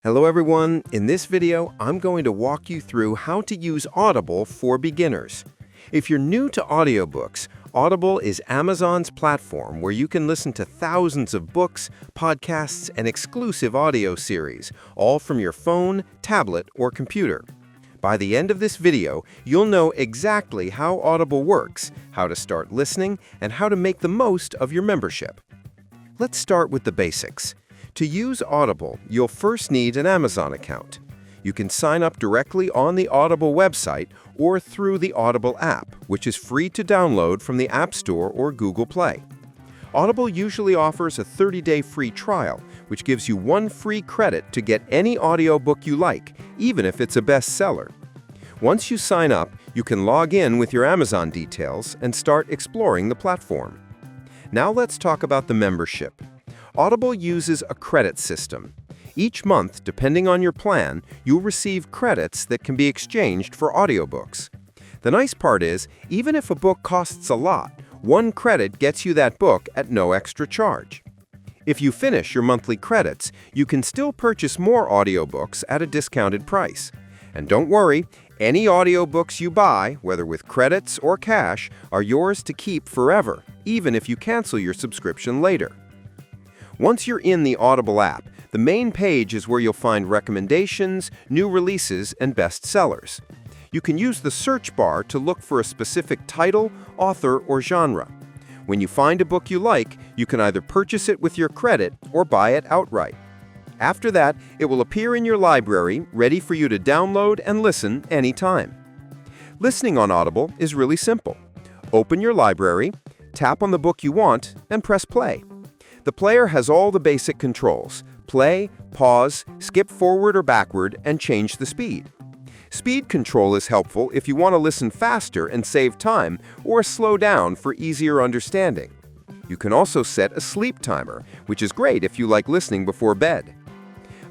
Hello everyone, in this video I'm going to walk you through how to use Audible for beginners. If you're new to audiobooks, Audible is Amazon's platform where you can listen to thousands of books, podcasts, and exclusive audio series, all from your phone, tablet, or computer. By the end of this video, you'll know exactly how Audible works, how to start listening, and how to make the most of your membership. Let's start with the basics. To use Audible, you'll first need an Amazon account. You can sign up directly on the Audible website or through the Audible app, which is free to download from the App Store or Google Play. Audible usually offers a 30-day free trial, which gives you 1 free credit to get any audiobook you like, even if it's a bestseller. Once you sign up, you can log in with your Amazon details and start exploring the platform. Now let's talk about the membership. Audible uses a credit system. Each month, depending on your plan, you'll receive credits that can be exchanged for audiobooks. The nice part is, even if a book costs a lot, 1 credit gets you that book at no extra charge. If you finish your monthly credits, you can still purchase more audiobooks at a discounted price. And don't worry, any audiobooks you buy, whether with credits or cash, are yours to keep forever, even if you cancel your subscription later. Once you're in the Audible app, the main page is where you'll find recommendations, new releases, and bestsellers. You can use the search bar to look for a specific title, author, or genre. When you find a book you like, you can either purchase it with your credit or buy it outright. After that, it will appear in your library, ready for you to download and listen anytime. Listening on Audible is really simple. Open your library, tap on the book you want, and press play. The player has all the basic controls: play, pause, skip forward or backward, and change the speed. Speed control is helpful if you want to listen faster and save time, or slow down for easier understanding. You can also set a sleep timer, which is great if you like listening before bed.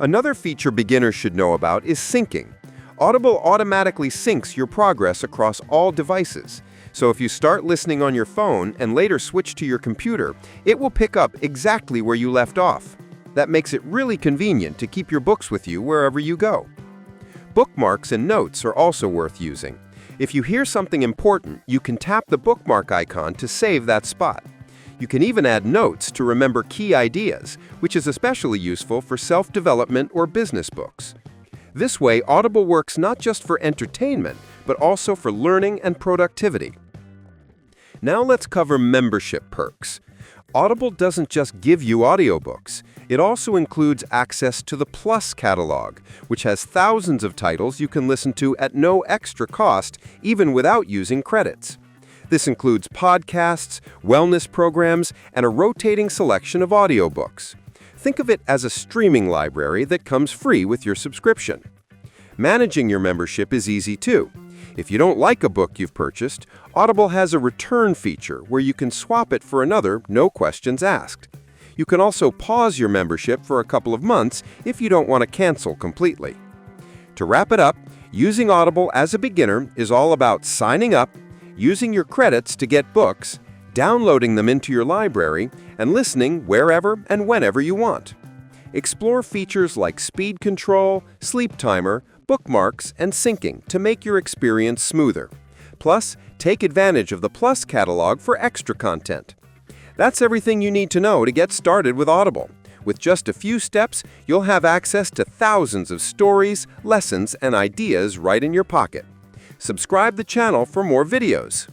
Another feature beginners should know about is syncing. Audible automatically syncs your progress across all devices. So if you start listening on your phone and later switch to your computer, it will pick up exactly where you left off. That makes it really convenient to keep your books with you wherever you go. Bookmarks and notes are also worth using. If you hear something important, you can tap the bookmark icon to save that spot. You can even add notes to remember key ideas, which is especially useful for self-development or business books. This way, Audible works not just for entertainment, but also for learning and productivity. Now let's cover membership perks. Audible doesn't just give you audiobooks. It also includes access to the Plus catalog, which has thousands of titles you can listen to at no extra cost, even without using credits. This includes podcasts, wellness programs, and a rotating selection of audiobooks. Think of it as a streaming library that comes free with your subscription. Managing your membership is easy too. If you don't like a book you've purchased, Audible has a return feature where you can swap it for another, no questions asked. You can also pause your membership for a couple of months if you don't want to cancel completely. To wrap it up, using Audible as a beginner is all about signing up, using your credits to get books, downloading them into your library, and listening wherever and whenever you want. Explore features like speed control, sleep timer, bookmarks, and syncing to make your experience smoother. Plus, take advantage of the Plus catalog for extra content. That's everything you need to know to get started with Audible. With just a few steps, you'll have access to thousands of stories, lessons, and ideas right in your pocket. Subscribe the channel for more videos.